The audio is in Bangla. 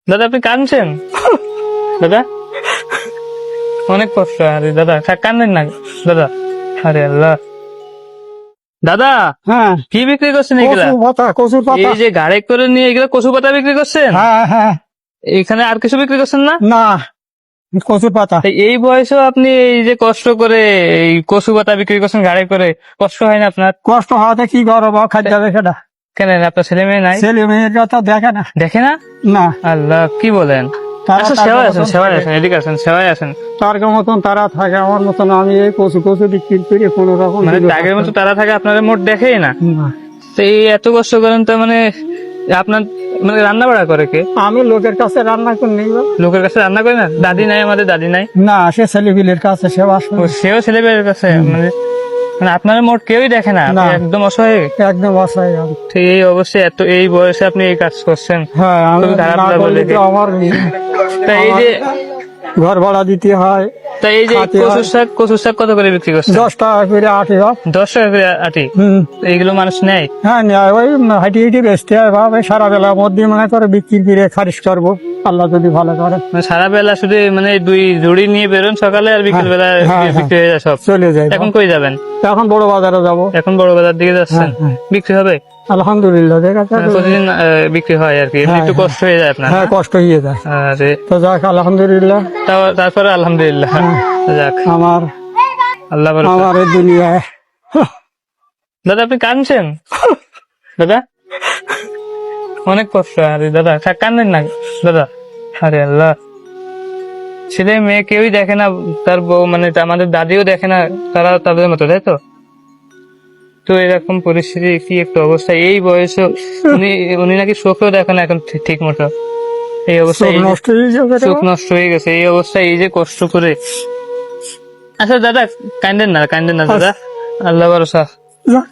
দাদা আপনি কাঁদছেন? দাদা অনেক কষ্ট। আরে দাদা কান্দেন না দাদা। আরে আল্লাহ। দাদা হ্যাঁ, কি বিক্রি করছেন এগুলা? কচুর পাতা। এই যে গাড়ি করে নিয়ে এগুলো কচু পাতা বিক্রি করছেন? হ্যাঁ হ্যাঁ, এখানে আর কিছু বিক্রি করছেন না? না, কচুর পাতা। এই বয়সেও আপনি এই যে কষ্ট করে এই কচু পাতা বিক্রি করছেন গাড়ি করে, কষ্ট হয় না আপনার? কষ্ট হওয়াতে কি করবো, খাদ্য যাবে সেটা। কেন আপনার ছেলে মেয়ে নাই? ছেলে মেয়েরা তো দেখে না। দেখে না? না, আল্লাহ কি বলেন। তারা আচ্ছা তার সেবাই মতন আছেন, সেবাই থাকে। আছেন, এদিকে আছেন, সেবাই আছেন। তার মতন তারা থাকে, আমার মতন আমি এই কচু কচু বিক্রি করে কোন রকম মানে দিকে আগের মতো থাকতে- তারা থাকে, আপনাদের মোট দেখেই না। না। তো এই এত কষ্ট করেন তো মানে আপনার মানে রান্না বাড়া করে কে? আমি লোকের কাছে রান্না করে নিব লোকের কাছে রান্না করে না? দাদি নাই, আমাদের দাদি নাই। না, সে ছেলেপিলের কাছে সে বাস ও সেও ছেলেমেয়ের কাছে মানে মানে আপনার মোট কেউই দেখে না, আপনি না। একদম অসহায়। একদম অসহায় আমি। তো এই অবশ্যই এত এই বয়সে আপনি এই কাজ করছেন, হ্যাঁ, আমি খুবই খারাপ না লাগলো করলে দেখে। তো আমার তা এই যে ঘর ভাড়া দিতে হয়। তা এই যে খাতে হয়। কচুর শাক কত করে বিক্রি করছেন? 10 টাকা করে 8 টাকা। 10 টাকা করে আটি। এইগুলো মানুষ নেয়? হ্যাঁ, নেয়, ওই হাঁটি হাঁটি বেচতে হয় ভাবে, সারা বেলা মধ্যে মনে করে বিক্রি করে খারিজ করবো, আল্লাহ যদি ভালো করে। মানে সারা বেলা শুধু মানে দুই ঝুড়ি নিয়ে বেরোন সকালে, আর বিকেল বেলা হ্যাঁ, হ্যাঁ। বিক্রি হয়ে যায় সব। চলে যায়। এখন কই যাবেন? এখন বড় বাজারে যাব। এখন বড় বাজার দিকে যাচ্ছেন? হ্যাঁ, বিক্রি হবে? আলহামদুলিল্লাহ, দেখা যাক। মানে প্রতিদিন বিক্রি হয় আর কি, এমনি হ্যাঁ, একটু কষ্ট হয়ে যায় আপনার? হ্যাঁ, কষ্ট হয়ে যায়। আরে তো যাক, আলহামদুলিল্লাহ। তারপরে আলহামদুলিল্লাহ। যাক আমার আল্লাহ ভরসা। আমার এই দুনিয়ায় দাদা আপনি কাঁদছেন? দাদা অনেক কষ্ট। আরে দাদা কান্দেন না দাদা। আরে আল্লাহ। ছেলে মেয়ে কেউই দেখে না, তার বউ মানে আমাদের দাদিও দেখে না, তারা তাদের মতো, তাই তো? তো এরকম পরিস্থিতি, কি একটা অবস্থা এই বয়সে। উনি উনি নাকি চোখেও দেখে না এখন ঠিক মতো। এই অবস্থায় চোখ নষ্ট হয়ে যাবে রে চোখ বাবা। নষ্ট হয়ে গেছে এই অবস্থায়, এই যে কষ্ট করে। আচ্ছা দাদা কান্দেন না, কান্দেন না দাদা, আল্লাহ ভরসা। যাক।